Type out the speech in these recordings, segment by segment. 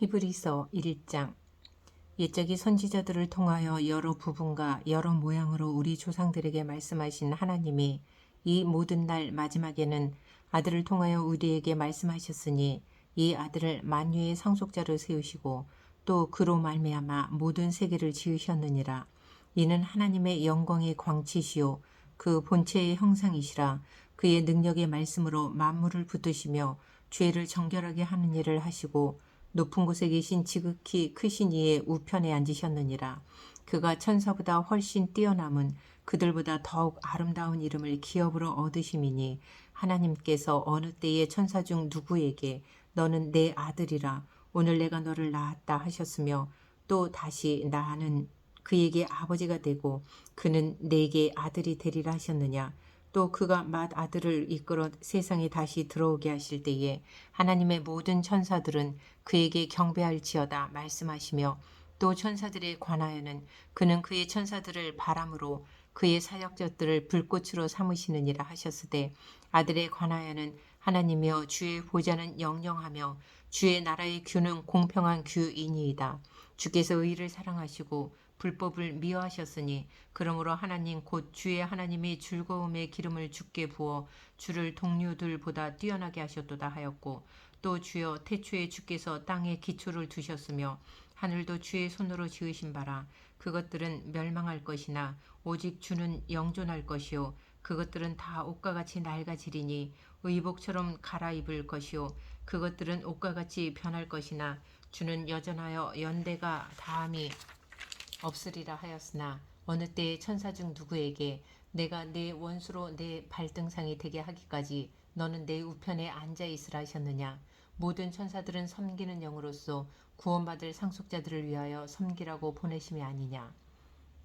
히브리서 1장. 옛적의 선지자들을 통하여 여러 부분과 여러 모양으로 우리 조상들에게 말씀하신 하나님이 이 모든 날 마지막에는 아들을 통하여 우리에게 말씀하셨으니 이 아들을 만유의 상속자로 세우시고 또 그로 말미암아 모든 세계를 지으셨느니라. 이는 하나님의 영광의 광채시요 그 본체의 형상이시라. 그의 능력의 말씀으로 만물을 붙드시며 죄를 정결하게 하는 일을 하시고 높은 곳에 계신 지극히 크신 이의 우편에 앉으셨느니라. 그가 천사보다 훨씬 뛰어남은 그들보다 더욱 아름다운 이름을 기업으로 얻으심이니 하나님께서 어느 때에 천사 중 누구에게 너는 내 아들이라 오늘 내가 너를 낳았다 하셨으며 또 다시 나는 그에게 아버지가 되고 그는 내게 아들이 되리라 하셨느냐. 또 그가 맏아들을 이끌어 세상에 다시 들어오게 하실 때에 하나님의 모든 천사들은 그에게 경배할지어다 말씀하시며 또 천사들에 관하여는 그는 그의 천사들을 바람으로 그의 사역자들을 불꽃으로 삼으시느니라 하셨으되 아들에 관하여는 하나님이여 주의 보좌는 영영하며 주의 나라의 규는 공평한 규이니이다. 주께서 의를 사랑하시고 불법을 미워하셨으니 그러므로 하나님 곧 주의 하나님이 즐거움의 기름을 주께 부어 주를 동료들보다 뛰어나게 하셨도다 하였고 또 주여 태초에 주께서 땅에 기초를 두셨으며 하늘도 주의 손으로 지으신 바라. 그것들은 멸망할 것이나 오직 주는 영존할 것이요 그것들은 다 옷과 같이 낡아지리니 의복처럼 갈아입을 것이요 그것들은 옷과 같이 변할 것이나 주는 여전하여 연대가 다함이 없으리라 하였으나 어느 때에 천사 중 누구에게 내가 내 원수로 내 발등상이 되게 하기까지 너는 내 우편에 앉아 있으라 하셨느냐. 모든 천사들은 섬기는 영으로서 구원받을 상속자들을 위하여 섬기라고 보내심이 아니냐.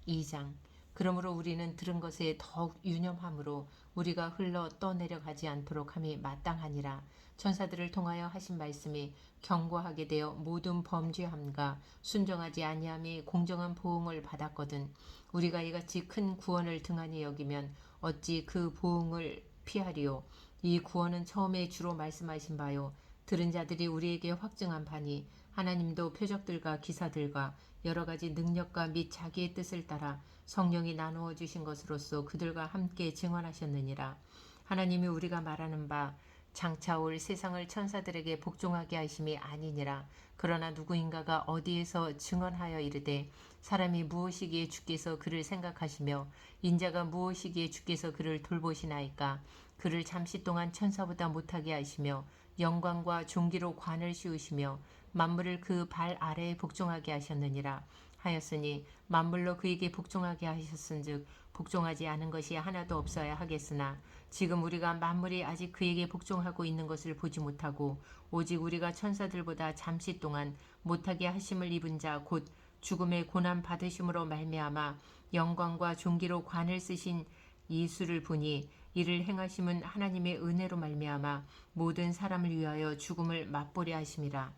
2장. 그러므로 우리는 들은 것에 더욱 유념함으로 우리가 흘러 떠내려가지 않도록 함이 마땅하니라. 천사들을 통하여 하신 말씀이 경고하게 되어 모든 범죄함과 순종하지 아니함이 공정한 보응을 받았거든. 우리가 이같이 큰 구원을 등한히 여기면 어찌 그 보응을 피하리요. 이 구원은 처음에 주로 말씀하신 바요 들은 자들이 우리에게 확증한 바니 하나님도 표적들과 기사들과 여러 가지 능력과 및 자기의 뜻을 따라 성령이 나누어 주신 것으로서 그들과 함께 증언하셨느니라. 하나님이 우리가 말하는 바 장차 올 세상을 천사들에게 복종하게 하심이 아니니라. 그러나 누구인가가 어디에서 증언하여 이르되 사람이 무엇이기에 주께서 그를 생각하시며 인자가 무엇이기에 주께서 그를 돌보시나이까. 그를 잠시 동안 천사보다 못하게 하시며 영광과 존귀로 관을 씌우시며 만물을 그 발 아래에 복종하게 하셨느니라 하였으니 만물로 그에게 복종하게 하셨은즉 복종하지 않은 것이 하나도 없어야 하겠으나 지금 우리가 만물이 아직 그에게 복종하고 있는 것을 보지 못하고 오직 우리가 천사들보다 잠시 동안 못하게 하심을 입은 자 곧 죽음의 고난 받으심으로 말미암아 영광과 존귀로 관을 쓰신 예수를 보니 이를 행하심은 하나님의 은혜로 말미암아 모든 사람을 위하여 죽음을 맛보려 하심이라.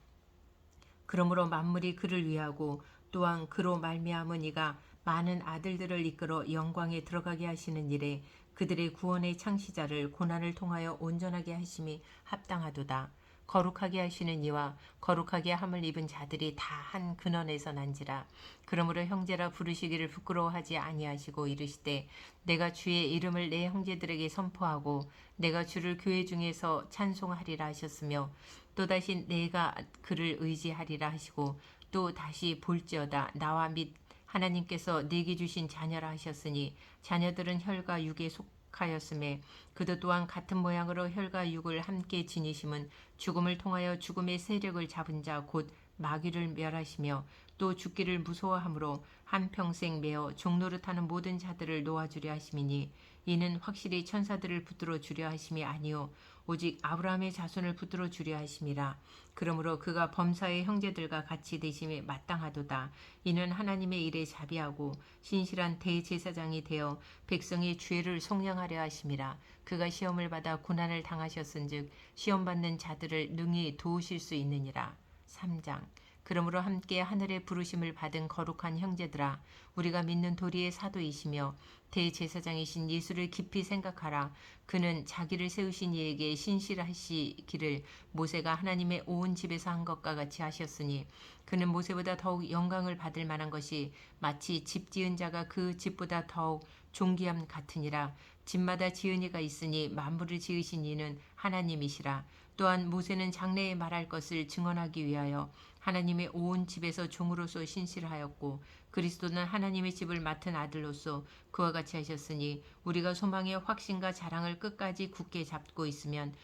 그러므로 만물이 그를 위하고 또한 그로 말미암은 이가 많은 아들들을 이끌어 영광에 들어가게 하시는 일에 그들의 구원의 창시자를 고난을 통하여 온전하게 하심이 합당하도다. 거룩하게 하시는 이와 거룩하게 함을 입은 자들이 다 한 근원에서 난지라. 그러므로 형제라 부르시기를 부끄러워하지 아니하시고 이르시되 내가 주의 이름을 내 형제들에게 선포하고 내가 주를 교회 중에서 찬송하리라 하셨으며 또다시 내가 그를 의지하리라 하시고 또 다시 볼지어다 나와 및 하나님께서 내게 주신 자녀라 하셨으니 자녀들은 혈과 육에 속하였음에 그도 또한 같은 모양으로 혈과 육을 함께 지니심은 죽음을 통하여 죽음의 세력을 잡은 자 곧 마귀를 멸하시며 또 죽기를 무서워함으로 한평생 매어 종노릇하는 모든 자들을 놓아주려 하심이니 이는 확실히 천사들을 붙들어 주려 하심이 아니요 오직 아브라함의 자손을 붙들어 주려 하심이라. 그러므로 그가 범사의 형제들과 같이 되심이 마땅하도다. 이는 하나님의 일에 자비하고 신실한 대제사장이 되어 백성의 죄를 속량하려 하심이라. 그가 시험을 받아 고난을 당하셨은즉 시험받는 자들을 능히 도우실 수 있느니라. 3장. 그러므로 함께 하늘의 부르심을 받은 거룩한 형제들아, 우리가 믿는 도리의 사도이시며 대제사장이신 예수를 깊이 생각하라. 그는 자기를 세우신 이에게 신실하시기를 모세가 하나님의 온 집에서 한 것과 같이 하셨으니, 그는 모세보다 더욱 영광을 받을 만한 것이 마치 집 지은 자가 그 집보다 더욱 존귀함 같으니라. 집마다 지은 이가 있으니 만물을 지으신 이는 하나님이시라. 또한 모세는 장래에 말할 것을 증언하기 위하여 하나님의 온 집에서 종으로서 신실하였고, 그리스도는 하나님의 집을 맡은 아들로서 그와 같이 하셨으니, 우리가 소망의 확신과 자랑을 끝까지 굳게 잡고 있으면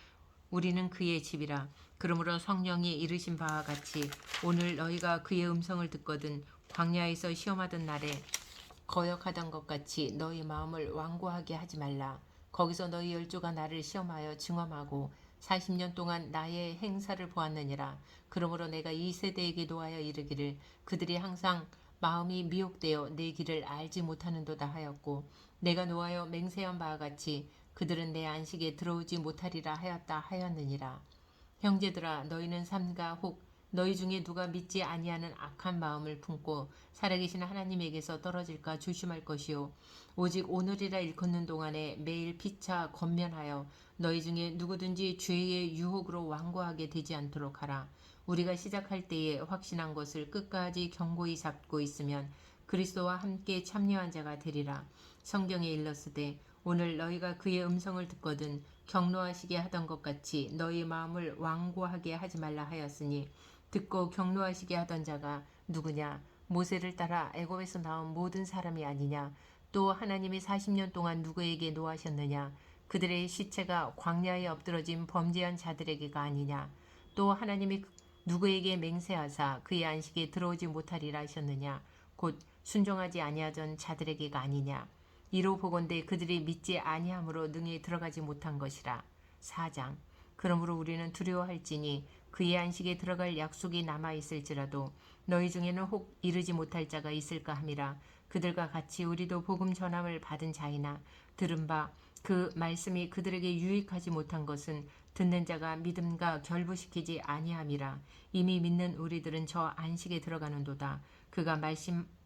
우리는 그의 집이라. 그러므로 성령이 이르신 바와 같이 오늘 너희가 그의 음성을 듣거든 광야에서 시험하던 날에 거역하던 것 같이 너희 마음을 완고하게 하지 말라. 거기서 너희 열조가 나를 시험하여 증험하고 40년 동안 나의 행사를 보았느니라. 그러므로 내가 이 세대에게 노하여 이르기를 그들이 항상 마음이 미혹되어 내 길을 알지 못하는도다 하였고, 내가 노하여 맹세한 바와 같이 그들은 내 안식에 들어오지 못하리라 하였다 하였느니라. 형제들아, 너희는 삼가 혹 너희 중에 누가 믿지 아니하는 악한 마음을 품고 살아계신 하나님에게서 떨어질까 조심할 것이요, 오직 오늘이라 일컫는 동안에 매일 피차 권면하여 너희 중에 누구든지 죄의 유혹으로 완고하게 되지 않도록 하라. 우리가 시작할 때에 확신한 것을 끝까지 견고히 잡고 있으면 그리스도와 함께 참여한 자가 되리라. 성경에 일렀으되 오늘 너희가 그의 음성을 듣거든 경노하시게 하던 것 같이 너희 마음을 완고하게 하지 말라 하였으니, 듣고 경노하시게 하던 자가 누구냐? 모세를 따라 애굽에서 나온 모든 사람이 아니냐? 또 하나님이 40년 동안 누구에게 노하셨느냐? 그들의 시체가 광야에 엎드러진 범죄한 자들에게가 아니냐? 또 하나님이 누구에게 맹세하사 그의 안식에 들어오지 못하리라 하셨느냐? 곧 순종하지 아니하던 자들에게가 아니냐? 이로 보건대 그들이 믿지 아니함으로 능히 들어가지 못한 것이라. 4장. 그러므로 우리는 두려워할지니 그의 안식에 들어갈 약속이 남아있을지라도 너희 중에는 혹 이르지 못할 자가 있을까 함이라. 그들과 같이 우리도 복음 전함을 받은 자이나 들은 바 그 말씀이 그들에게 유익하지 못한 것은 듣는 자가 믿음과 결부시키지 아니함이라. 이미 믿는 우리들은 저 안식에 들어가는도다. 그가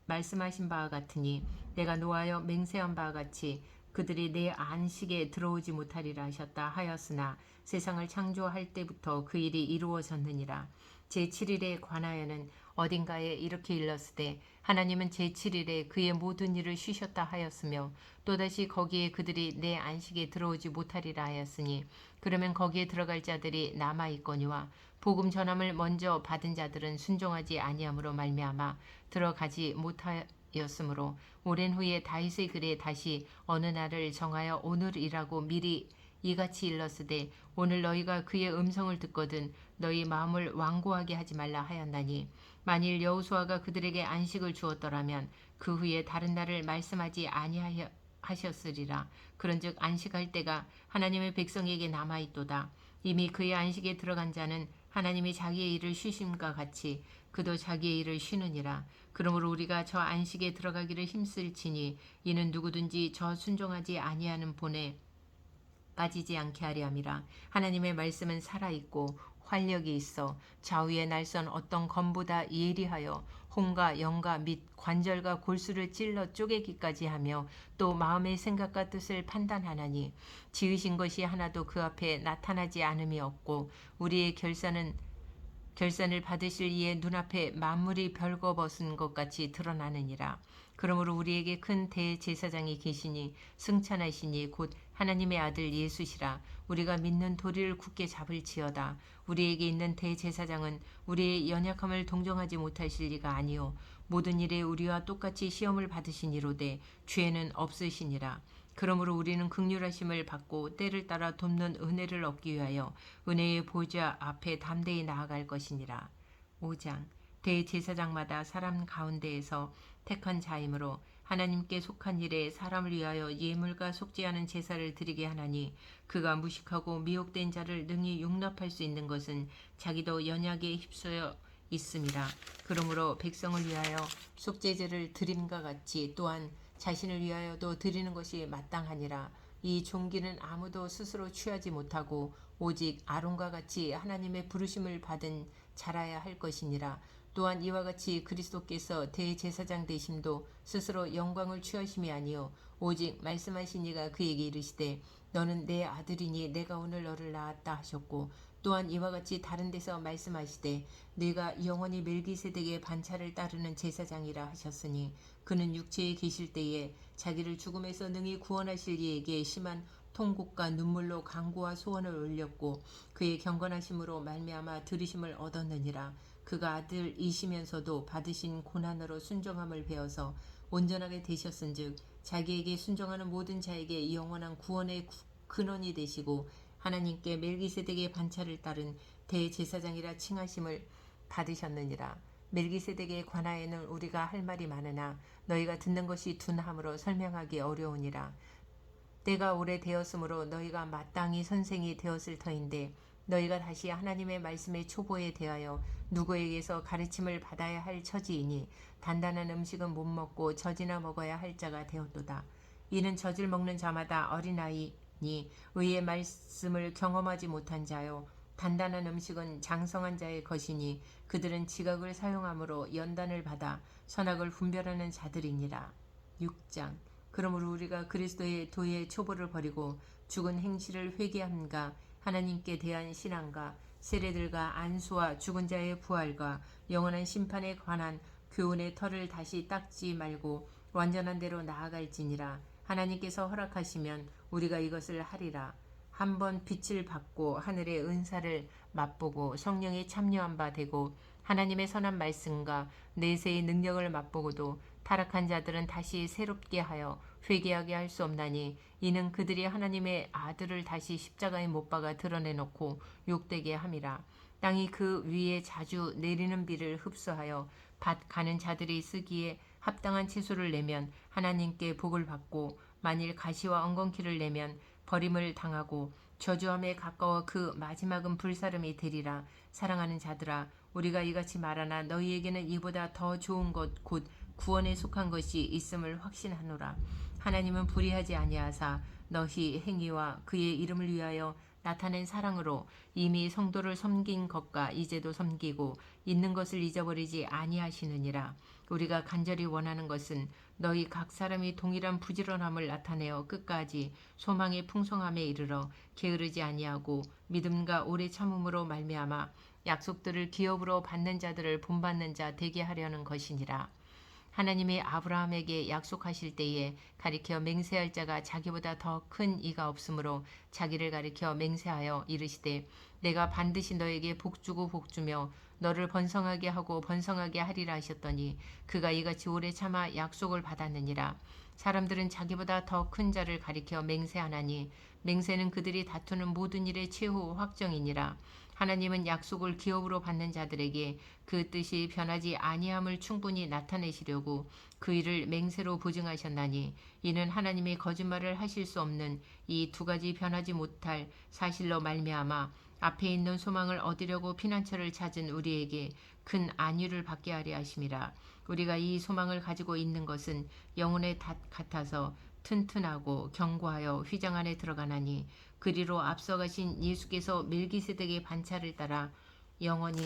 말씀하신 바와 같으니 내가 노하여 맹세한 바와 같이 그들이 내 안식에 들어오지 못하리라 하셨다 하였으나 세상을 창조할 때부터 그 일이 이루어졌느니라. 제7일에 관하여는 어딘가에 이렇게 일렀으되 하나님은 제7일에 그의 모든 일을 쉬셨다 하였으며, 또다시 거기에 그들이 내 안식에 들어오지 못하리라 하였으니, 그러면 거기에 들어갈 자들이 남아있거니와 복음 전함을 먼저 받은 자들은 순종하지 아니함으로 말미암아 들어가지 못하였으므로, 오랜 후에 다윗의 글에 다시 어느 날을 정하여 오늘이라고 미리 이같이 일렀으되 오늘 너희가 그의 음성을 듣거든 너희 마음을 완고하게 하지 말라 하였나니, 만일 여호수아가 그들에게 안식을 주었더라면 그 후에 다른 날을 말씀하지 아니하셨으리라. 그런즉 안식할 때가 하나님의 백성에게 남아있도다. 이미 그의 안식에 들어간 자는 하나님이 자기의 일을 쉬심과 같이 그도 자기의 일을 쉬느니라. 그러므로 우리가 저 안식에 들어가기를 힘쓸지니 이는 누구든지 저 순종하지 아니하는 본에 빠지지 않게 하려 함이라. 하나님의 말씀은 살아있고 활력이 있어 좌우의 날선 어떤 검보다 예리하여 혼과 영과 및 관절과 골수를 찔러 쪼개기까지 하며 또 마음의 생각과 뜻을 판단하나니, 지으신 것이 하나도 그 앞에 나타나지 않음이 없고 우리의 결산을 받으실 이의 눈앞에 만물이 벌거벗은 것 같이 드러나느니라. 그러므로 우리에게 큰 대제사장이 계시니 승천하시니 곧 하나님의 아들 예수시라. 우리가 믿는 도리를 굳게 잡을지어다. 우리에게 있는 대제사장은 우리의 연약함을 동정하지 못하실 리가 아니요 모든 일에 우리와 똑같이 시험을 받으시니로되 죄는 없으시니라. 그러므로 우리는 긍휼하심을 받고 때를 따라 돕는 은혜를 얻기 위하여 은혜의 보좌 앞에 담대히 나아갈 것이니라. 5장. 대제사장마다 사람 가운데에서 택한 자이므로 하나님께 속한 일에 사람을 위하여 예물과 속지 않은 제사를 드리게 하나니, 그가 무식하고 미혹된 자를 능히 용납할 수 있는 것은 자기도 연약에 휩싸여 있음이라. 그러므로 백성을 위하여 속죄제를 드림과 같이 또한 자신을 위하여도 드리는 것이 마땅하니라. 이 종기는 아무도 스스로 취하지 못하고 오직 아론과 같이 하나님의 부르심을 받은 자라야 할 것이니라. 또한 이와 같이 그리스도께서 대제사장 되심도 스스로 영광을 취하심이 아니요 오직 말씀하신 이가 그에게 이르시되 너는 내 아들이니 내가 오늘 너를 낳았다 하셨고 또한 이와 같이 다른 데서 말씀하시되 네가 영원히 멜기세덱의 반차를 따르는 제사장이라 하셨으니 그는 육체에 계실 때에 자기를 죽음에서 능히 구원하실 이에게 심한 통곡과 눈물로 간구와 소원을 올렸고 그의 경건하심으로 말미암아 들으심을 얻었느니라. 그가 아들이시면서도 받으신 고난으로 순종함을 배워서 온전하게 되셨은즉 자기에게 순종하는 모든 자에게 영원한 구원의 근원이 되시고 하나님께 멜기세덱의 반차를 따른 대제사장이라 칭하심을 받으셨느니라. 멜기세덱에 관하여는 우리가 할 말이 많으나 너희가 듣는 것이 둔함으로 설명하기 어려우니라. 때가 오래되었으므로 너희가 마땅히 선생이 되었을 터인데 너희가 다시 하나님의 말씀의 초보에 대하여 누구에게서 가르침을 받아야 할 처지이니 단단한 음식은 못 먹고 젖이나 먹어야 할 자가 되었도다. 이는 젖을 먹는 자마다 어린아이니 의의 말씀을 경험하지 못한 자요 단단한 음식은 장성한 자의 것이니 그들은 지각을 사용함으로 연단을 받아 선악을 분별하는 자들이니라. 6장 그러므로 우리가 그리스도의 도의 초보를 버리고 죽은 행실을 회개함과 하나님께 대한 신앙과 세례들과 안수와 죽은 자의 부활과 영원한 심판에 관한 교훈의 털을 다시 닦지 말고 완전한 대로 나아갈지니라. 하나님께서 허락하시면 우리가 이것을 하리라. 한번 빛을 받고 하늘의 은사를 맛보고 성령에 참여한 바 되고 하나님의 선한 말씀과 내세의 능력을 맛보고도 타락한 자들은 다시 새롭게 하여 회개하게 할 수 없나니 이는 그들이 하나님의 아들을 다시 십자가에 못 박아 드러내놓고 욕되게 함이라. 땅이 그 위에 자주 내리는 비를 흡수하여 밭 가는 자들이 쓰기에 합당한 채소를 내면 하나님께 복을 받고 만일 가시와 엉겅퀴를 내면 버림을 당하고 저주함에 가까워 그 마지막은 불사름이 되리라. 사랑하는 자들아 우리가 이같이 말하나 너희에게는 이보다 더 좋은 것 곧 구원에 속한 것이 있음을 확신하노라. 하나님은 불의하지 아니하사 너희 행위와 그의 이름을 위하여 나타낸 사랑으로 이미 성도를 섬긴 것과 이제도 섬기고 있는 것을 잊어버리지 아니하시느니라. 우리가 간절히 원하는 것은 너희 각 사람이 동일한 부지런함을 나타내어 끝까지 소망의 풍성함에 이르러 게으르지 아니하고 믿음과 오래 참음으로 말미암아 약속들을 기업으로 받는 자들을 본받는 자 되게 하려는 것이니라. 하나님이 아브라함에게 약속하실 때에 가리켜 맹세할 자가 자기보다 더 큰 이가 없으므로 자기를 가리켜 맹세하여 이르시되 내가 반드시 너에게 복주고 복주며 너를 번성하게 하고 번성하게 하리라 하셨더니 그가 이같이 오래 참아 약속을 받았느니라. 사람들은 자기보다 더 큰 자를 가리켜 맹세하나니 맹세는 그들이 다투는 모든 일의 최후 확정이니라. 하나님은 약속을 기업으로 받는 자들에게 그 뜻이 변하지 아니함을 충분히 나타내시려고 그 일을 맹세로 보증하셨나니 이는 하나님의 거짓말을 하실 수 없는 이 두 가지 변하지 못할 사실로 말미암아 앞에 있는 소망을 얻으려고 피난처를 찾은 우리에게 큰 안위를 받게 하려 하심이라. 우리가 이 소망을 가지고 있는 것은 영혼의 닷 같아서 튼튼하고 견고하여 휘장 안에 들어가나니 그리로 앞서가신 예수께서 멜기세덱의 반차를 따라 영원히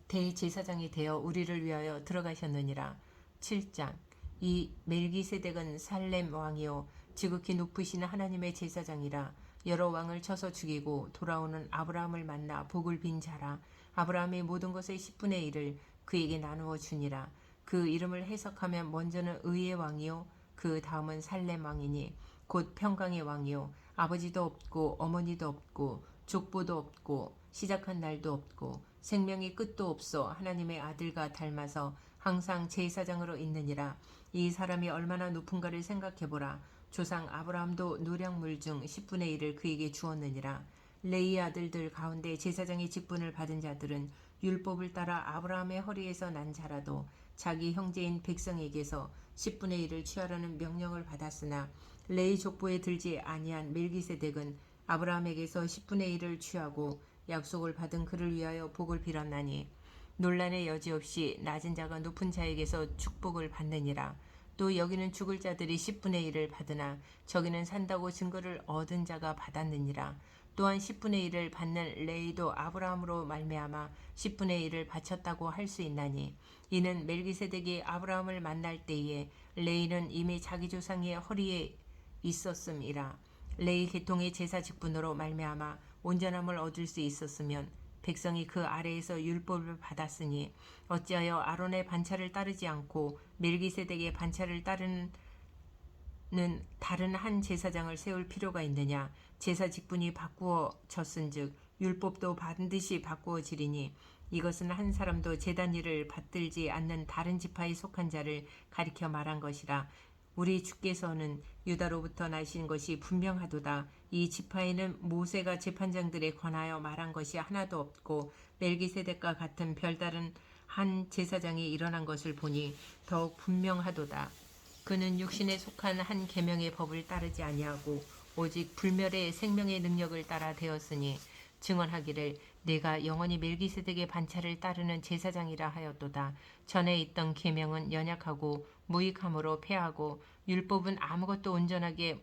대제사장이 되어 우리를 위하여 들어가셨느니라. 7장 이 멜기세덱은 살렘 왕이요 지극히 높으신 하나님의 제사장이라. 여러 왕을 쳐서 죽이고 돌아오는 아브라함을 만나 복을 빈 자라. 아브라함의 모든 것의 10분의 1을 그에게 나누어 주니라. 그 이름을 해석하면 먼저는 의의 왕이요 그 다음은 살렘 왕이니 곧 평강의 왕이요 아버지도 없고 어머니도 없고 족보도 없고 시작한 날도 없고 생명의 끝도 없어 하나님의 아들과 닮아서 항상 제사장으로 있느니라. 이 사람이 얼마나 높은가를 생각해보라. 조상 아브라함도 노량물 중 10분의 1을 그에게 주었느니라. 레이의 아들들 가운데 제사장의 직분을 받은 자들은 율법을 따라 아브라함의 허리에서 난 자라도 자기 형제인 백성에게서 10분의 1을 취하라는 명령을 받았으나 레이 족보에 들지 아니한 멜기세덱은 아브라함에게서 10분의 1을 취하고 약속을 받은 그를 위하여 복을 빌었나니 논란의 여지 없이 낮은 자가 높은 자에게서 축복을 받느니라. 또 여기는 죽을 자들이 10분의 1을 받으나 저기는 산다고 증거를 얻은 자가 받았느니라. 또한 10분의 1을 받는 레위도 아브라함으로 말미암아 10분의 1을 바쳤다고 할 수 있나니 이는 멜기세덱이 아브라함을 만날 때에 레위는 이미 자기 조상의 허리에 있었음이라. 레위 계통의 제사 직분으로 말미암아 온전함을 얻을 수 있었으면 백성이 그 아래에서 율법을 받았으니 어찌하여 아론의 반차를 따르지 않고 멜기세덱의 반차를 따르는 다른 한 제사장을 세울 필요가 있느냐. 제사 직분이 바꾸어졌은즉 율법도 반드시 바꾸어지리니 이것은 한 사람도 제단 일을 받들지 않는 다른 지파에 속한 자를 가리켜 말한 것이라. 우리 주께서는 유다로부터 나신 것이 분명하도다. 이 지파에는 모세가 재판장들에 관하여 말한 것이 하나도 없고 멜기세덱과 같은 별다른 한 제사장이 일어난 것을 보니 더욱 분명하도다. 그는 육신에 속한 한 계명의 법을 따르지 아니하고 오직 불멸의 생명의 능력을 따라 되었으니 증언하기를 내가 영원히 멜기세덱의 반차를 따르는 제사장이라 하였도다. 전에 있던 계명은 연약하고 무익함으로 패하고 율법은 아무것도 온전하게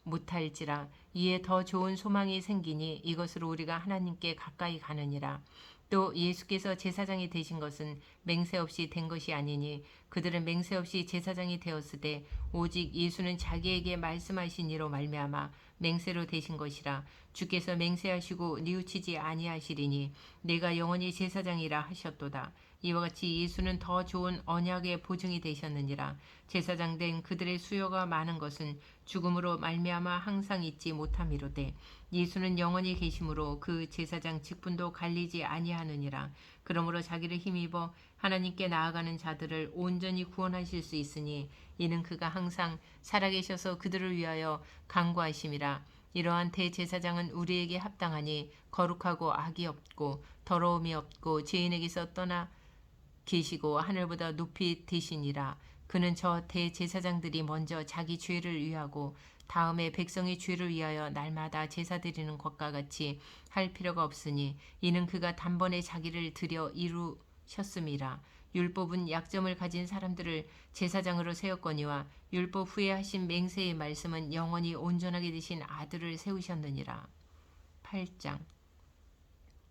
못할지라. 이에 더 좋은 소망이 생기니 이것으로 우리가 하나님께 가까이 가느니라. 또 예수께서 제사장이 되신 것은 맹세 없이 된 것이 아니니 그들은 맹세 없이 제사장이 되었으되 오직 예수는 자기에게 말씀하신 이로 말미암아 맹세로 되신 것이라. 주께서 맹세하시고 뉘우치지 아니하시리니 내가 영원히 제사장이라 하셨도다. 이와 같이 예수는 더 좋은 언약의 보증이 되셨느니라. 제사장 된 그들의 수요가 많은 것은 죽음으로 말미암아 항상 잊지 못함이로되 예수는 영원히 계심으로 그 제사장 직분도 갈리지 아니하느니라. 그러므로 자기를 힘입어 하나님께 나아가는 자들을 온전히 구원하실 수 있으니 이는 그가 항상 살아계셔서 그들을 위하여 간구하심이라. 이러한 대제사장은 우리에게 합당하니 거룩하고 악이 없고 더러움이 없고 죄인에게서 떠나 계시고 하늘보다 높이 되시니라. 그는 저 대제사장들이 먼저 자기 죄를 위하고 다음에 백성의 죄를 위하여 날마다 제사 드리는 것과 같이 할 필요가 없으니 이는 그가 단번에 자기를 드려 이루셨음이라. 율법은 약점을 가진 사람들을 제사장으로 세웠거니와 율법 후에 하신 맹세의 말씀은 영원히 온전하게 되신 아들을 세우셨느니라. 8장.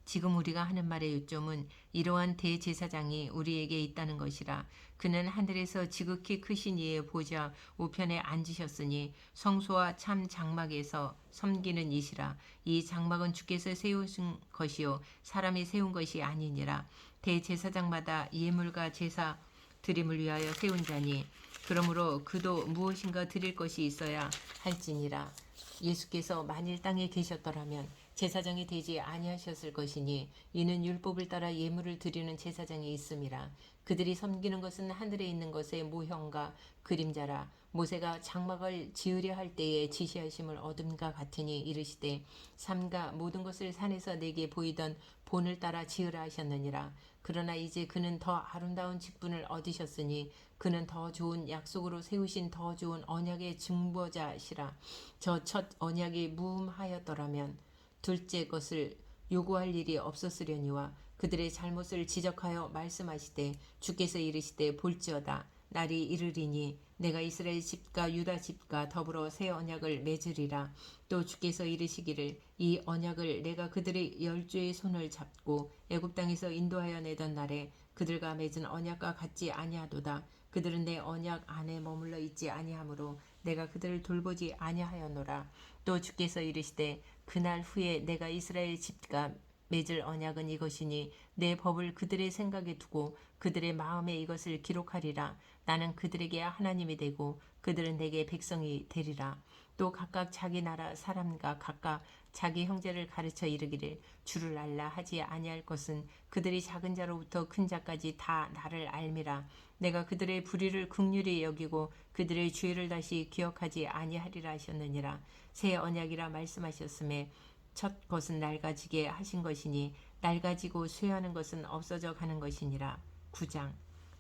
지금 우리가 하는 말의 요점은 이러한 대제사장이 우리에게 있다는 것이라. 그는 하늘에서 지극히 크신 이의 보좌 우편에 앉으셨으니 성소와 참 장막에서 섬기는 이시라. 이 장막은 주께서 세우신 것이요 사람이 세운 것이 아니니라. 대제사장마다 예물과 제사 드림을 위하여 세운 자니 그러므로 그도 무엇인가 드릴 것이 있어야 할지니라. 예수께서 만일 땅에 계셨더라면 제사장이 되지 아니하셨을 것이니 이는 율법을 따라 예물을 드리는 제사장이 있음이라. 그들이 섬기는 것은 하늘에 있는 것의 모형과 그림자라. 모세가 장막을 지으려 할 때에 지시하심을 얻음과 같으니 이르시되 삼가 모든 것을 산에서 내게 보이던 본을 따라 지으라 하셨느니라. 그러나 이제 그는 더 아름다운 직분을 얻으셨으니 그는 더 좋은 약속으로 세우신 더 좋은 언약의 증거자시라. 저 첫 언약이 무음하였더라면 둘째 것을 요구할 일이 없었으려니와 그들의 잘못을 지적하여 말씀하시되 주께서 이르시되 볼지어다 날이 이르리니 내가 이스라엘 집과 유다 집과 더불어 새 언약을 맺으리라. 또 주께서 이르시기를 이 언약을 내가 그들의 열조의 손을 잡고 애굽 땅에서 인도하여 내던 날에 그들과 맺은 언약과 같지 아니하도다. 그들은 내 언약 안에 머물러 있지 아니하므로 내가 그들을 돌보지 아니하였노라. 또 주께서 이르시되 그날 후에 내가 이스라엘 집과 맺을 언약은 이것이니 내 법을 그들의 생각에 두고 그들의 마음에 이것을 기록하리라. 나는 그들에게 하나님이 되고 그들은 내게 백성이 되리라. 또 각각 자기 나라 사람과 각각 자기 형제를 가르쳐 이르기를 주를 알라 하지 아니할 것은 그들이 작은 자로부터 큰 자까지 다 나를 알미라. 내가 그들의 불의를 긍휼히 여기고 그들의 죄를 다시 기억하지 아니하리라 하셨느니라. 새 언약이라 말씀하셨음에 첫 것은 낡아지게 하신 것이니 낡아지고 쇠하는 것은 없어져 가는 것이니라. 9장.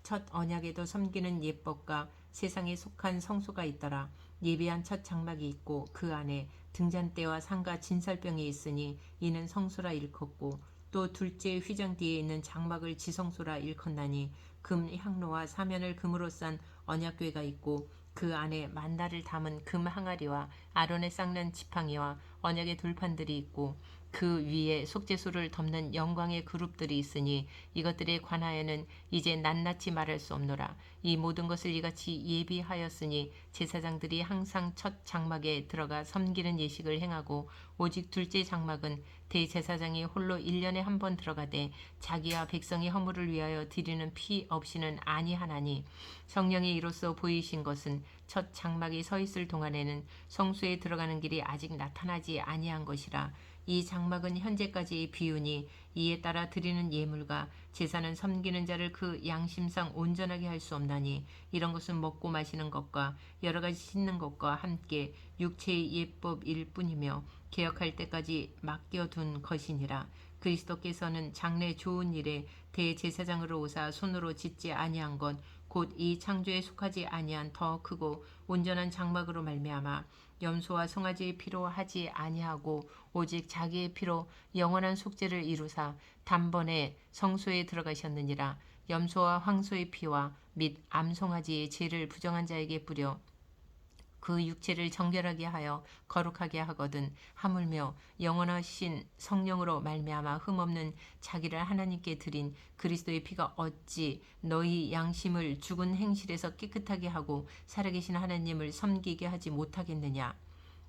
첫 언약에도 섬기는 예법과 세상에 속한 성소가 있더라. 예비한 첫 장막이 있고 그 안에 등잔대와 상과 진설병이 있으니 이는 성소라 일컫고 또 둘째 휘장 뒤에 있는 장막을 지성소라 일컫나니 금 향로와 사면을 금으로 싼 언약궤가 있고 그 안에 만나를 담은 금 항아리와 아론의 쌍난 지팡이와 언약의 돌판들이 있고 그 위에 속죄소를 덮는 영광의 그룹들이 있으니 이것들에 관하여는 이제 낱낱이 말할 수 없노라. 이 모든 것을 이같이 예비하였으니 제사장들이 항상 첫 장막에 들어가 섬기는 예식을 행하고 오직 둘째 장막은 대제사장이 홀로 1년에 한 번 들어가되 자기와 백성의 허물을 위하여 드리는 피 없이는 아니하나니 성령이 이로써 보이신 것은 첫 장막이 서 있을 동안에는 성소에 들어가는 길이 아직 나타나지 아니한 것이라. 이 장막은 현재까지의 비유니 이에 따라 드리는 예물과 제사는 섬기는 자를 그 양심상 온전하게 할 수 없나니 이런 것은 먹고 마시는 것과 여러 가지 씻는 것과 함께 육체의 예법일 뿐이며 개혁할 때까지 맡겨둔 것이니라. 그리스도께서는 장래 좋은 일에 대제사장으로 오사 손으로 짓지 아니한 것 곧 이 창조에 속하지 아니한 더 크고 온전한 장막으로 말미암아 염소와 송아지의 피로 하지 아니하고 오직 자기의 피로 영원한 속죄를 이루사 단번에 성소에 들어가셨느니라. 염소와 황소의 피와 및 암송아지의 죄를 부정한 자에게 뿌려 그 육체를 정결하게 하여 거룩하게 하거든 하물며 영원하신 성령으로 말미암아 흠없는 자기를 하나님께 드린 그리스도의 피가 어찌 너희 양심을 죽은 행실에서 깨끗하게 하고 살아계신 하나님을 섬기게 하지 못하겠느냐.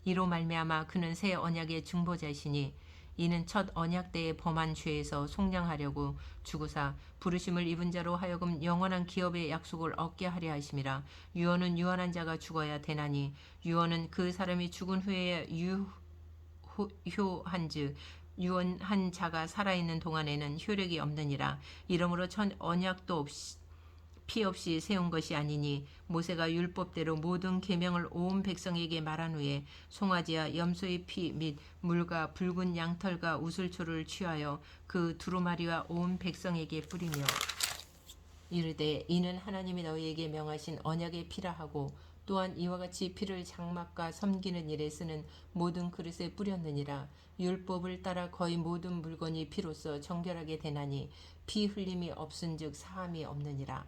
이로 말미암아 그는 새 언약의 중보자이시니 이는 첫 언약 때에 범한 죄에서 속량하려고 죽으사 부르심을 입은 자로 하여금 영원한 기업의 약속을 얻게 하려 하심이라. 유언은 유언한 자가 죽어야 되나니 유언은 그 사람이 죽은 후에 유효한즉 유언한 자가 살아있는 동안에는 효력이 없느니라. 이러므로 첫 언약도 피 없이 세운 것이 아니니 모세가 율법대로 모든 계명을 온 백성에게 말한 후에 송아지와 염소의 피 및 물과 붉은 양털과 우슬초를 취하여 그 두루마리와 온 백성에게 뿌리며 이르되 이는 하나님이 너희에게 명하신 언약의 피라 하고 또한 이와 같이 피를 장막과 섬기는 일에 쓰는 모든 그릇에 뿌렸느니라. 율법을 따라 거의 모든 물건이 피로써 정결하게 되나니 피 흘림이 없은즉 사함이 없느니라.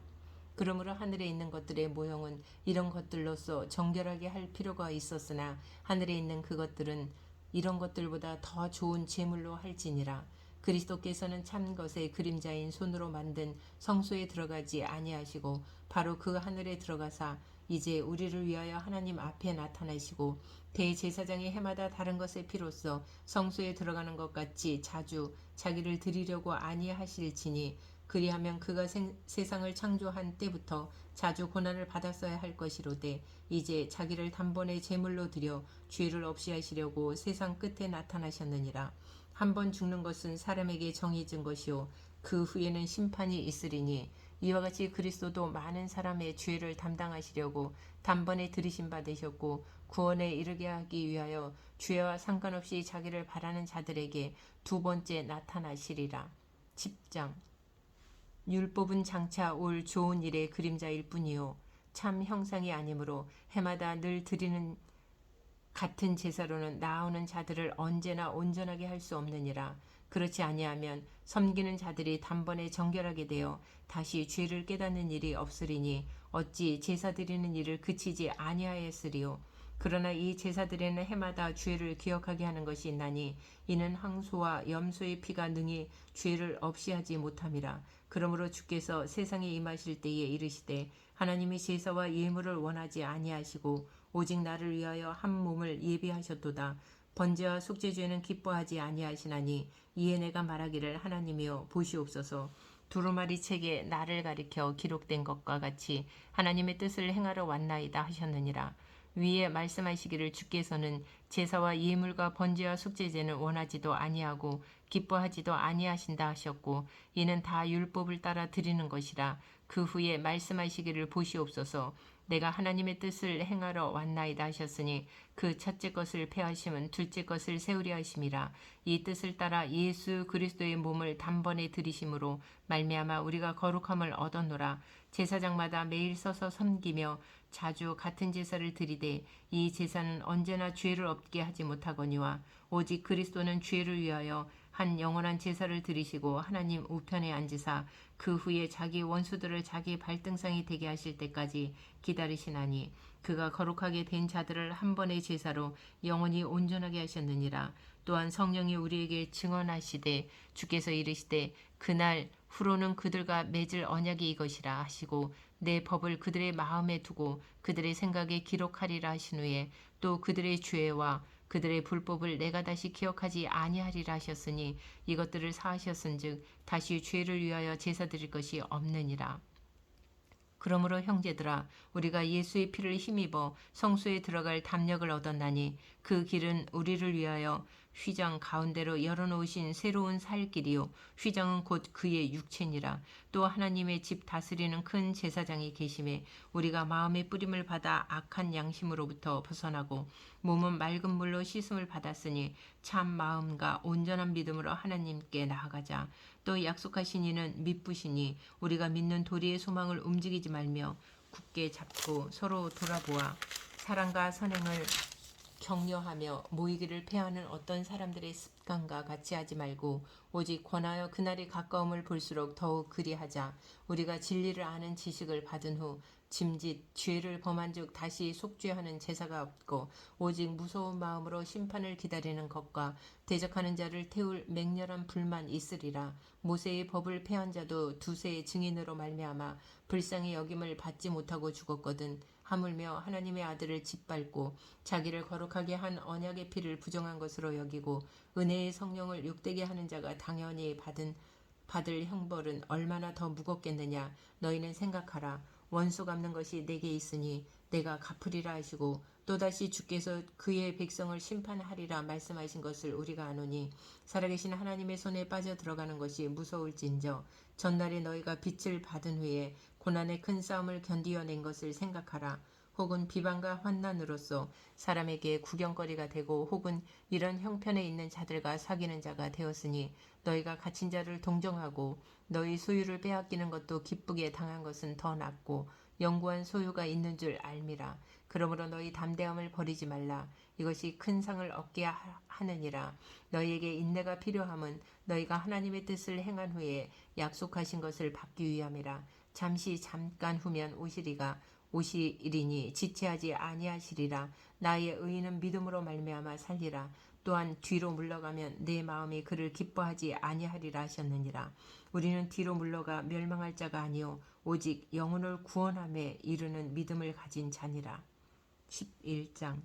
그러므로 하늘에 있는 것들의 모형은 이런 것들로서 정결하게 할 필요가 있었으나 하늘에 있는 그것들은 이런 것들보다 더 좋은 제물로 할지니라. 그리스도께서는 참 것의 그림자인 손으로 만든 성소에 들어가지 아니하시고 바로 그 하늘에 들어가사 이제 우리를 위하여 하나님 앞에 나타나시고 대제사장이 해마다 다른 것의 피로써 성소에 들어가는 것 같이 자주 자기를 드리려고 아니하실지니 그리하면 그가 세상을 창조한 때부터 자주 고난을 받았어야 할 것이로되 이제 자기를 단번에 제물로 드려 죄를 없이 하시려고 세상 끝에 나타나셨느니라. 한 번 죽는 것은 사람에게 정해진 것이요 그 후에는 심판이 있으리니 이와 같이 그리스도도 많은 사람의 죄를 담당하시려고 단번에 들이심 받으셨고 구원에 이르게 하기 위하여 죄와 상관없이 자기를 바라는 자들에게 두 번째 나타나시리라. 10장 율법은 장차 올 좋은 일의 그림자일 뿐이요 참 형상이 아니므로 해마다 늘 드리는 같은 제사로는 나아오는 자들을 언제나 온전하게 할 수 없느니라. 그렇지 아니하면 섬기는 자들이 단번에 정결하게 되어 다시 죄를 깨닫는 일이 없으리니 어찌 제사 드리는 일을 그치지 아니하였으리요. 그러나 이 제사들에는 해마다 죄를 기억하게 하는 것이 있나니 이는 황소와 염소의 피가 능히 죄를 없이 하지 못함이라. 그러므로 주께서 세상에 임하실 때에 이르시되 하나님이 제사와 예물을 원하지 아니하시고 오직 나를 위하여 한 몸을 예비하셨도다. 번제와 속죄죄는 기뻐하지 아니하시나니 이에 내가 말하기를 하나님이여 보시옵소서. 두루마리 책에 나를 가리켜 기록된 것과 같이 하나님의 뜻을 행하러 왔나이다 하셨느니라. 위에 말씀하시기를 주께서는 제사와 예물과 번제와 속죄제는 원하지도 아니하고 기뻐하지도 아니하신다 하셨고 이는 다 율법을 따라 드리는 것이라. 그 후에 말씀하시기를 보시옵소서. 내가 하나님의 뜻을 행하러 왔나이다 하셨으니 그 첫째 것을 폐하심은 둘째 것을 세우려 하심이라. 이 뜻을 따라 예수 그리스도의 몸을 단번에 들이심으로 말미암아 우리가 거룩함을 얻었노라. 제사장마다 매일 서서 섬기며 자주 같은 제사를 드리되 이 제사는 언제나 죄를 없게 하지 못하거니와 오직 그리스도는 죄를 위하여 한 영원한 제사를 드리시고 하나님 우편에 앉으사 그 후에 자기 원수들을 자기 발등상이 되게 하실 때까지 기다리시나니 그가 거룩하게 된 자들을 한 번의 제사로 영원히 온전하게 하셨느니라. 또한 성령이 우리에게 증언하시되 주께서 이르시되 그날 후로는 그들과 맺을 언약이 이것이라 하시고 내 법을 그들의 마음에 두고 그들의 생각에 기록하리라 하신 후에 또 그들의 죄와 그들의 불법을 내가 다시 기억하지 아니하리라 하셨으니 이것들을 사하셨은즉 다시 죄를 위하여 제사 드릴 것이 없느니라. 그러므로 형제들아 우리가 예수의 피를 힘입어 성소에 들어갈 담력을 얻었나니 그 길은 우리를 위하여 휘장 가운데로 열어놓으신 새로운 살 길이요 휘장은 곧 그의 육체니라. 또 하나님의 집 다스리는 큰 제사장이 계심에 우리가 마음의 뿌림을 받아 악한 양심으로부터 벗어나고 몸은 맑은 물로 씻음을 받았으니 참 마음과 온전한 믿음으로 하나님께 나아가자. 또 약속하신 이는 믿부시니 우리가 믿는 도리의 소망을 움직이지 말며 굳게 잡고 서로 돌아보아 사랑과 선행을 격려하며 모이기를 패하는 어떤 사람들의 습관과 같이 하지 말고 오직 권하여 그날이 가까움을 볼수록 더욱 그리하자. 우리가 진리를 아는 지식을 받은 후 짐짓 죄를 범한 즉 다시 속죄하는 제사가 없고 오직 무서운 마음으로 심판을 기다리는 것과 대적하는 자를 태울 맹렬한 불만 있으리라. 모세의 법을 폐한 자도 두세의 증인으로 말미암아 불쌍히 여김을 받지 못하고 죽었거든. 하물며 하나님의 아들을 짓밟고 자기를 거룩하게 한 언약의 피를 부정한 것으로 여기고 은혜의 성령을 욕되게 하는 자가 당연히 받을 형벌은 얼마나 더 무겁겠느냐. 너희는 생각하라. 원수 갚는 것이 내게 있으니 내가 갚으리라 하시고 또다시 주께서 그의 백성을 심판하리라 말씀하신 것을 우리가 아노니 살아계신 하나님의 손에 빠져 들어가는 것이 무서울진저 전날에 너희가 빛을 받은 후에 고난의 큰 싸움을 견디어낸 것을 생각하라. 혹은 비방과 환난으로서 사람에게 구경거리가 되고 혹은 이런 형편에 있는 자들과 사귀는 자가 되었으니 너희가 갇힌 자를 동정하고 너희 소유를 빼앗기는 것도 기쁘게 당한 것은 더 낫고 영구한 소유가 있는 줄 알미라. 그러므로 너희 담대함을 버리지 말라. 이것이 큰 상을 얻게 하느니라. 너희에게 인내가 필요함은 너희가 하나님의 뜻을 행한 후에 약속하신 것을 받기 위함이라. 잠깐 후면 오시리니 지체하지 아니하시리라. 나의 의인은 믿음으로 말미암아 살리라. 또한 뒤로 물러가면 내 마음이 그를 기뻐하지 아니하리라 하셨느니라. 우리는 뒤로 물러가 멸망할 자가 아니요 오직 영혼을 구원함에 이르는 믿음을 가진 자니라. 11장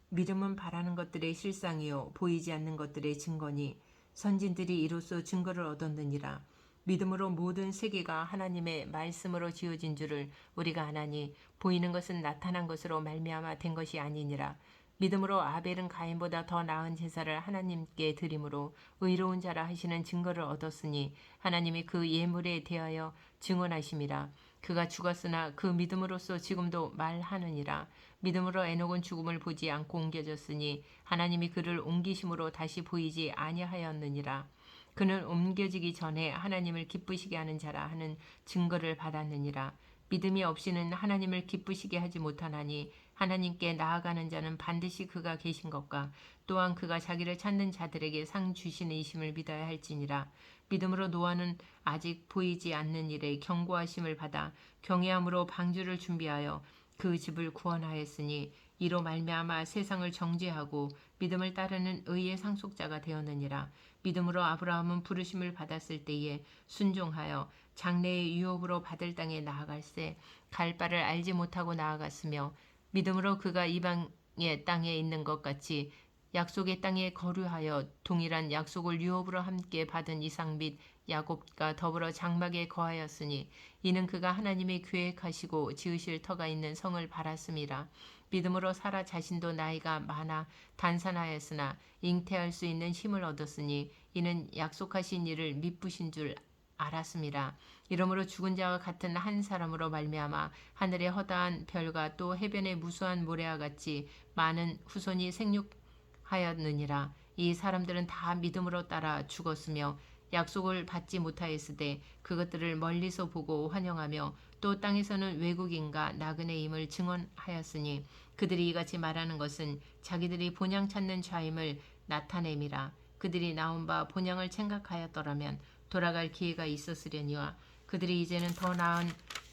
믿음은 바라는 것들의 실상이요 보이지 않는 것들의 증거니 선진들이 이로써 증거를 얻었느니라. 믿음으로 모든 세계가 하나님의 말씀으로 지어진 줄을 우리가 아나니 보이는 것은 나타난 것으로 말미암아 된 것이 아니니라. 믿음으로 아벨은 가인보다 더 나은 제사를 하나님께 드림으로 의로운 자라 하시는 증거를 얻었으니 하나님이 그 예물에 대하여 증언하심이라. 그가 죽었으나 그 믿음으로써 지금도 말하느니라. 믿음으로 에녹은 죽음을 보지 않고 옮겨졌으니 하나님이 그를 옮기심으로 다시 보이지 아니하였느니라. 그는 옮겨지기 전에 하나님을 기쁘시게 하는 자라 하는 증거를 받았느니라. 믿음이 없이는 하나님을 기쁘시게 하지 못하나니 하나님께 나아가는 자는 반드시 그가 계신 것과 또한 그가 자기를 찾는 자들에게 상 주시는 이심을 믿어야 할지니라. 믿음으로 노아는 아직 보이지 않는 일에 경고하심을 받아 경외함으로 방주를 준비하여 그 집을 구원하였으니 이로 말미암아 세상을 정죄하고 믿음을 따르는 의의 상속자가 되었느니라. 믿음으로 아브라함은 부르심을 받았을 때에 순종하여 장래의 유업으로 받을 땅에 나아갈새 갈 바를 알지 못하고 나아갔으며 믿음으로 그가 이방의 땅에 있는 것 같이 약속의 땅에 거류하여 동일한 약속을 유업으로 함께 받은 이삭 및 야곱과 더불어 장막에 거하였으니 이는 그가 하나님의 계획하시고 지으실 터가 있는 성을 바랐음이라. 믿음으로 사라 자신도 나이가 많아 단산하였으나 잉태할 수 있는 힘을 얻었으니 이는 약속하신 일을 믿부신 줄 알았음이라. 이러므로 죽은 자와 같은 한 사람으로 말미암아 하늘의 허다한 별과 또 해변의 무수한 모래와 같이 많은 후손이 생육하였느니라. 이 사람들은 다 믿음으로 따라 죽었으며 약속을 받지 못하였으되 그것들을 멀리서 보고 환영하며 또 땅에서는 외국인과 나그네임을 증언하였으니 그들이 이같이 말하는 것은 자기들이 본향 찾는 자임을 나타냄이라. 그들이 나온 바 본향을 생각하였더라면 돌아갈 기회가 있었으려니와 그들이 이제는 더 나은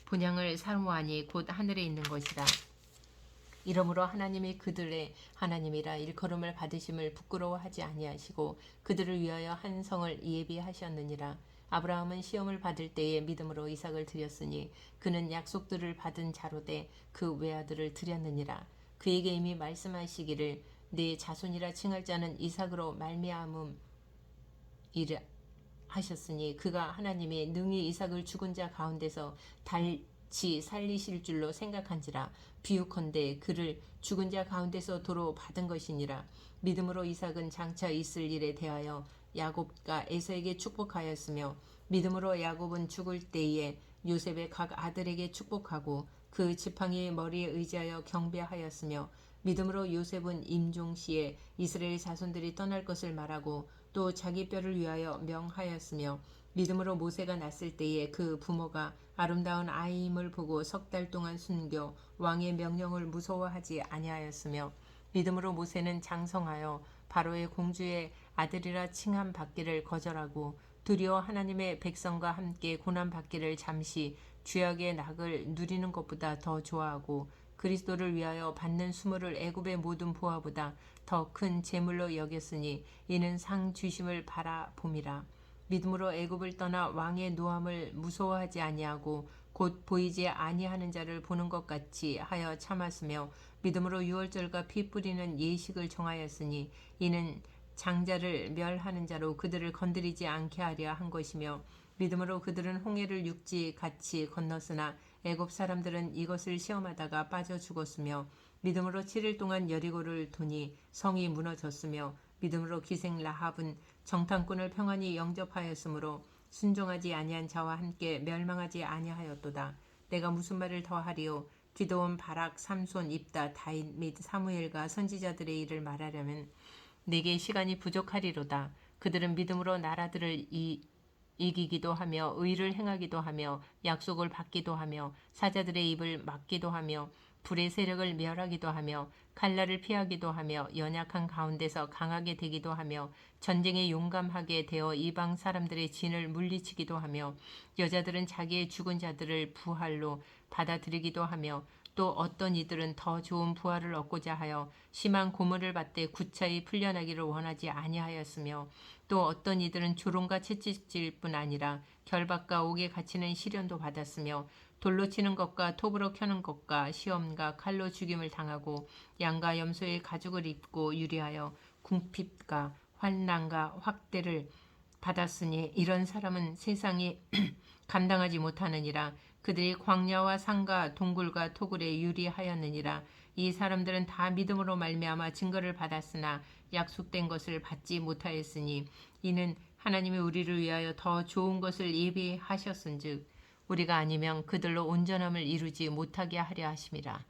본향을 사모하니 곧 하늘에 있는 것이라. 이러므로 하나님이 그들의 하나님이라 일컬음을 받으심을 부끄러워하지 아니하시고 그들을 위하여 한 성을 예비하셨느니라. 아브라함은 시험을 받을 때에 믿음으로 이삭을 드렸으니 그는 약속들을 받은 자로되 그 외아들을 드렸느니라. 그에게 이미 말씀하시기를 내 자손이라 칭할 자는 이삭으로 말미암음이라 하셨으니 그가 하나님이 능히 이삭을 죽은 자 가운데서 달치 살리실 줄로 생각한지라. 비유컨대 그를 죽은 자 가운데서 도로 받은 것이니라. 믿음으로 이삭은 장차 있을 일에 대하여 야곱과 에서에게 축복하였으며 믿음으로 야곱은 죽을 때에 요셉의 각 아들에게 축복하고 그 지팡이의 머리에 의지하여 경배하였으며 믿음으로 요셉은 임종시에 이스라엘 자손들이 떠날 것을 말하고 또 자기 뼈를 위하여 명하였으며 믿음으로 모세가 났을 때에 그 부모가 아름다운 아이임을 보고 석 달 동안 순교 왕의 명령을 무서워하지 아니하였으며 믿음으로 모세는 장성하여 바로의 공주의 아들이라 칭함 받기를 거절하고 두려워 하나님의 백성과 함께 고난 받기를 잠시 죄악의 낙을 누리는 것보다 더 좋아하고 그리스도를 위하여 받는 수모를 애굽의 모든 보화보다 더 큰 재물로 여겼으니 이는 상 주심을 바라봄이라. 믿음으로 애굽을 떠나 왕의 노함을 무서워하지 아니하고 곧 보이지 아니하는 자를 보는 것 같이 하여 참았으며 믿음으로 유월절과 피 뿌리는 예식을 정하였으니 이는 장자를 멸하는 자로 그들을 건드리지 않게 하려 한 것이며 믿음으로 그들은 홍해를 육지 같이 건넜으나 애굽 사람들은 이것을 시험하다가 빠져 죽었으며 믿음으로 7일 동안 여리고를 도니 성이 무너졌으며 믿음으로 기생 라합은 정탐꾼을 평안히 영접하였으므로 순종하지 아니한 자와 함께 멸망하지 아니하였도다. 내가 무슨 말을 더하리요? 기드온, 바락, 삼손, 입다, 다윗 및 사무엘과 선지자들의 일을 말하려면 내게 시간이 부족하리로다. 그들은 믿음으로 나라들을 이기기도 하며 의를 행하기도 하며 약속을 받기도 하며 사자들의 입을 막기도 하며 불의 세력을 멸하기도 하며 칼날을 피하기도 하며 연약한 가운데서 강하게 되기도 하며 전쟁에 용감하게 되어 이방 사람들의 진을 물리치기도 하며 여자들은 자기의 죽은 자들을 부활로 받아들이기도 하며 또 어떤 이들은 더 좋은 부활을 얻고자 하여 심한 고문을 받되 구차히 풀려나기를 원하지 아니하였으며 또 어떤 이들은 조롱과 채찍질 뿐 아니라 결박과 옥에 갇히는 시련도 받았으며 돌로 치는 것과 톱으로 켜는 것과 시험과 칼로 죽임을 당하고 양과 염소의 가죽을 입고 유리하여 궁핍과 환난과 확대를 받았으니 이런 사람은 세상이 감당하지 못하느니라. 그들이 광야와 산과 동굴과 토굴에 유리하였느니라. 이 사람들은 다 믿음으로 말미암아 증거를 받았으나 약속된 것을 받지 못하였으니 이는 하나님이 우리를 위하여 더 좋은 것을 예비하셨은즉 우리가 아니면 그들로 온전함을 이루지 못하게 하려 하심이라.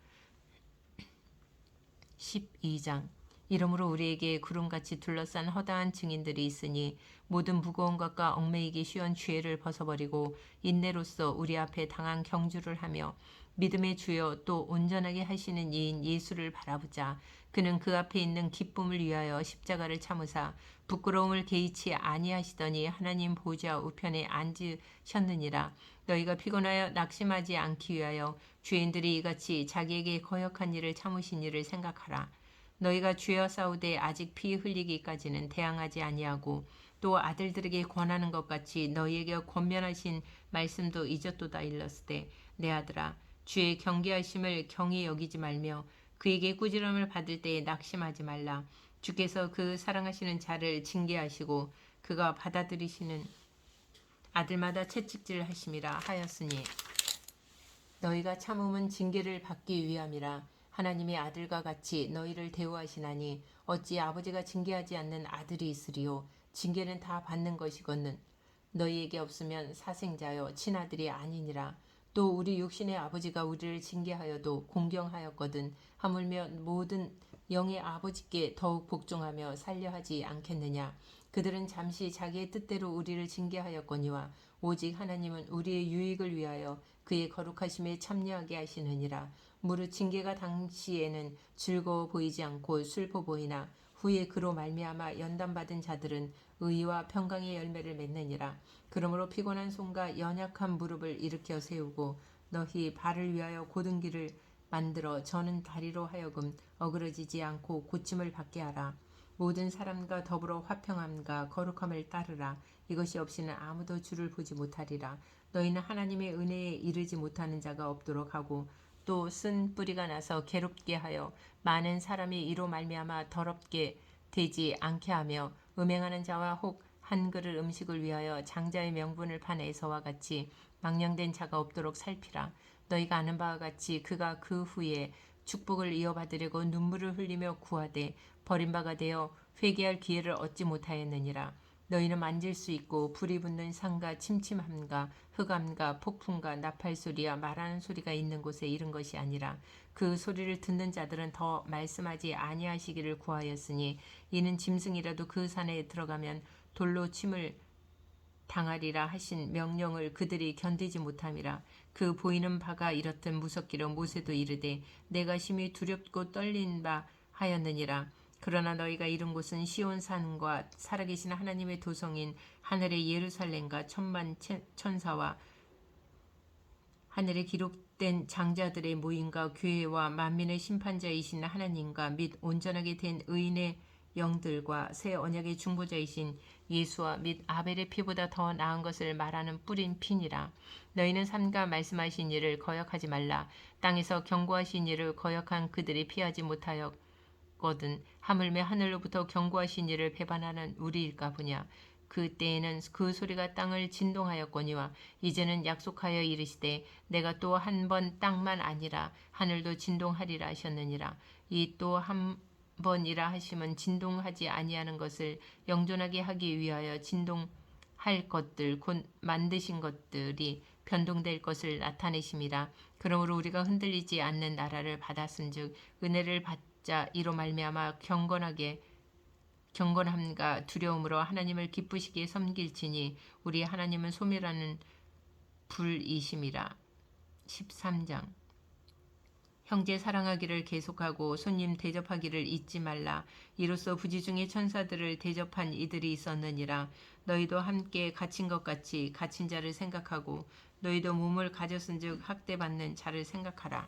12장. 이러므로 우리에게 구름같이 둘러싼 허다한 증인들이 있으니 모든 무거운 것과 얽매이기 쉬운 죄를 벗어버리고 인내로써 우리 앞에 당한 경주를 하며 믿음의 주여 또 온전하게 하시는 이인 예수를 바라보자. 그는 그 앞에 있는 기쁨을 위하여 십자가를 참으사 부끄러움을 개의치 아니하시더니 하나님 보좌 우편에 앉으셨느니라. 너희가 피곤하여 낙심하지 않기 위하여 죄인들이 이같이 자기에게 거역한 일을 참으신 일을 생각하라. 너희가 죄와 싸우되 아직 피 흘리기까지는 대항하지 아니하고 또 아들들에게 권하는 것 같이 너희에게 권면하신 말씀도 잊었도다 일렀으되 내 아들아 주의 경계하심을 경히 여기지 말며 그에게 꾸지람을 받을 때에 낙심하지 말라. 주께서 그 사랑하시는 자를 징계하시고 그가 받아들이시는 아들마다 채찍질 하심이라 하였으니 너희가 참음은 징계를 받기 위함이라. 하나님의 아들과 같이 너희를 대우하시나니 어찌 아버지가 징계하지 않는 아들이 있으리요. 징계는 다 받는 것이거늘 너희에게 없으면 사생자여 친아들이 아니니라. 또 우리 육신의 아버지가 우리를 징계하여도 공경하였거든 하물며 모든 영의 아버지께 더욱 복종하며 살려하지 않겠느냐. 그들은 잠시 자기의 뜻대로 우리를 징계하였거니와 오직 하나님은 우리의 유익을 위하여 그의 거룩하심에 참여하게 하시느니라. 무릇 징계가 당시에는 즐거워 보이지 않고 슬퍼 보이나 후에 그로 말미암아 연단받은 자들은 의와 평강의 열매를 맺느니라. 그러므로 피곤한 손과 연약한 무릎을 일으켜 세우고 너희 발을 위하여 곧은 길을 만들어 저는 다리로 하여금 어그러지지 않고 고침을 받게 하라. 모든 사람과 더불어 화평함과 거룩함을 따르라. 이것이 없이는 아무도 주를 보지 못하리라. 너희는 하나님의 은혜에 이르지 못하는 자가 없도록 하고 또 쓴 뿌리가 나서 괴롭게 하여 많은 사람이 이로 말미암아 더럽게 되지 않게 하며 음행하는 자와 혹 한 그릇 음식을 위하여 장자의 명분을 판 에서와 같이 망령된 자가 없도록 살피라. 너희가 아는 바와 같이 그가 그 후에 축복을 이어받으려고 눈물을 흘리며 구하되 버림바가 되어 회개할 기회를 얻지 못하였느니라. 너희는 만질 수 있고 불이 붙는 산과 침침함과 흑암과 폭풍과 나팔 소리와 말하는 소리가 있는 곳에 이른 것이 아니라 그 소리를 듣는 자들은 더 말씀하지 아니하시기를 구하였으니 이는 짐승이라도 그 산에 들어가면 돌로 침을 당하리라 하신 명령을 그들이 견디지 못함이라. 그 보이는 바가 이렇듯 무섭기로 모세도 이르되 내가 심히 두렵고 떨린 바 하였느니라. 그러나 너희가 이른 곳은 시온산과 살아계신 하나님의 도성인 하늘의 예루살렘과 천만 천사와 하늘에 기록된 장자들의 모임과 교회와 만민의 심판자이신 하나님과 및 온전하게 된 의인의 영들과 새 언약의 중보자이신 예수와 및 아벨의 피보다 더 나은 것을 말하는 뿌린 피니라. 너희는 삼가 말씀하신 일을 거역하지 말라. 땅에서 경고하신 일을 거역한 그들이 피하지 못하였거든 하물며 하늘로부터 경고하신 일을 배반하는 우리일까 보냐. 그때에는 그 소리가 땅을 진동하였거니와 이제는 약속하여 이르시되 내가 또 한 번 땅만 아니라 하늘도 진동하리라 하셨느니라. 이 또 한 번이라 하심은 진동하지 아니하는 것을 영존하게 하기 위하여 진동할 것들 곧 만드신 것들이 변동될 것을 나타내심이라. 그러므로 우리가 흔들리지 않는 나라를 받았음즉 은혜를 받자. 이로 말미암아 경건함과 두려움으로 하나님을 기쁘시게 섬길지니 우리 하나님은 소멸하는 불이심이라. 13장. 형제 사랑하기를 계속하고 손님 대접하기를 잊지 말라. 이로써 부지중에 천사들을 대접한 이들이 있었느니라. 너희도 함께 갇힌 것 같이 갇힌 자를 생각하고 너희도 몸을 가졌은즉 학대받는 자를 생각하라.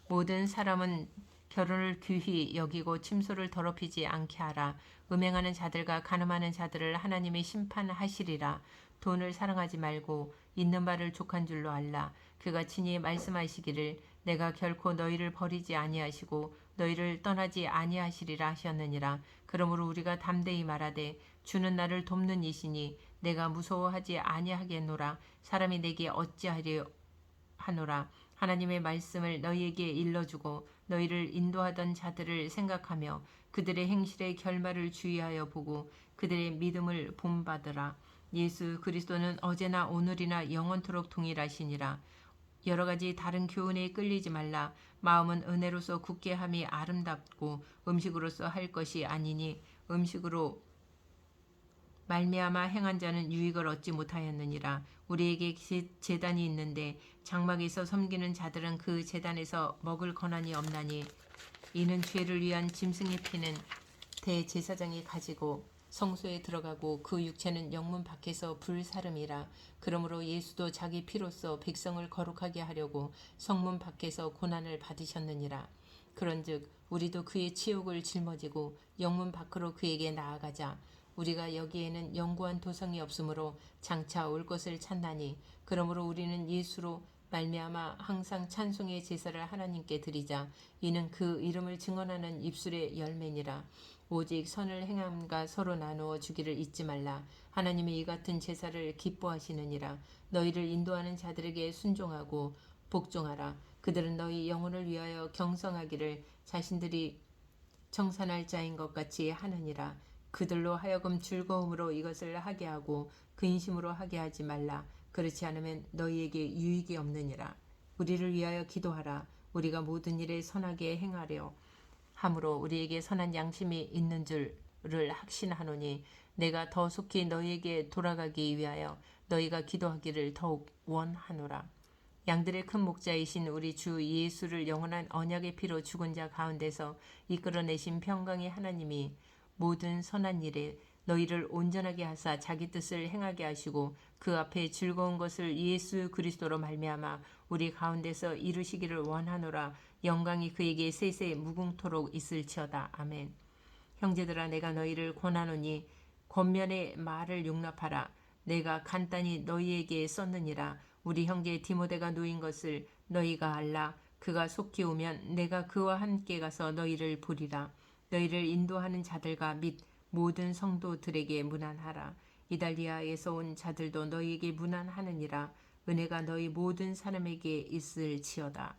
모든 사람은 결혼을 귀히 여기고 침소를 더럽히지 않게 하라. 음행하는 자들과 간음하는 자들을 하나님이 심판하시리라. 돈을 사랑하지 말고 있는 바를 족한 줄로 알라. 그가 친히 말씀하시기를 내가 결코 너희를 버리지 아니하시고 너희를 떠나지 아니하시리라 하셨느니라. 그러므로 우리가 담대히 말하되 주는 나를 돕는 이시니 내가 무서워하지 아니하겠노라. 사람이 내게 어찌하려 하노라. 하나님의 말씀을 너희에게 일러주고 너희를 인도하던 자들을 생각하며 그들의 행실의 결말을 주의하여 보고 그들의 믿음을 본받으라. 예수 그리스도는 어제나 오늘이나 영원토록 동일하시니라. 여러 가지 다른 교훈에 끌리지 말라. 마음은 은혜로서 굳게 함이 아름답고 음식으로서 할 것이 아니니 음식으로 말미암아 행한 자는 유익을 얻지 못하였느니라. 우리에게 제단이 있는데 장막에서 섬기는 자들은 그 제단에서 먹을 권한이 없나니 이는 죄를 위한 짐승의 피는 대제사장이 가지고 성소에 들어가고 그 육체는 영문 밖에서 불사름이라. 그러므로 예수도 자기 피로써 백성을 거룩하게 하려고 성문 밖에서 고난을 받으셨느니라. 그런즉 우리도 그의 치욕을 짊어지고 영문 밖으로 그에게 나아가자. 우리가 여기에는 영구한 도성이 없으므로 장차 올 것을 찾나니 그러므로 우리는 예수로 말미암아 항상 찬송의 제사를 하나님께 드리자. 이는 그 이름을 증언하는 입술의 열매니라. 오직 선을 행함과 서로 나누어 주기를 잊지 말라. 하나님이 이 같은 제사를 기뻐하시느니라. 너희를 인도하는 자들에게 순종하고 복종하라. 그들은 너희 영혼을 위하여 경성하기를 자신들이 청산할 자인 것 같이 하느니라. 그들로 하여금 즐거움으로 이것을 하게 하고 근심으로 하게 하지 말라. 그렇지 않으면 너희에게 유익이 없느니라. 우리를 위하여 기도하라. 우리가 모든 일에 선하게 행하려 함으로 우리에게 선한 양심이 있는 줄을 확신하노니 내가 더 속히 너희에게 돌아가기 위하여 너희가 기도하기를 더욱 원하노라. 양들의 큰 목자이신 우리 주 예수를 영원한 언약의 피로 죽은 자 가운데서 이끌어내신 평강의 하나님이 모든 선한 일에 너희를 온전하게 하사 자기 뜻을 행하게 하시고 그 앞에 즐거운 것을 예수 그리스도로 말미암아 우리 가운데서 이루시기를 원하노라. 영광이 그에게 세세 무궁토록 있을지어다. 아멘. 형제들아, 내가 너희를 권하노니 권면의 말을 용납하라. 내가 간단히 너희에게 썼느니라. 우리 형제 디모데가 누인 것을 너희가 알라. 그가 속히 오면 내가 그와 함께 가서 너희를 보리라. 너희를 인도하는 자들과 및 모든 성도들에게 문안하라. 이달리아에서 온 자들도 너희에게 문안하느니라. 은혜가 너희 모든 사람에게 있을지어다.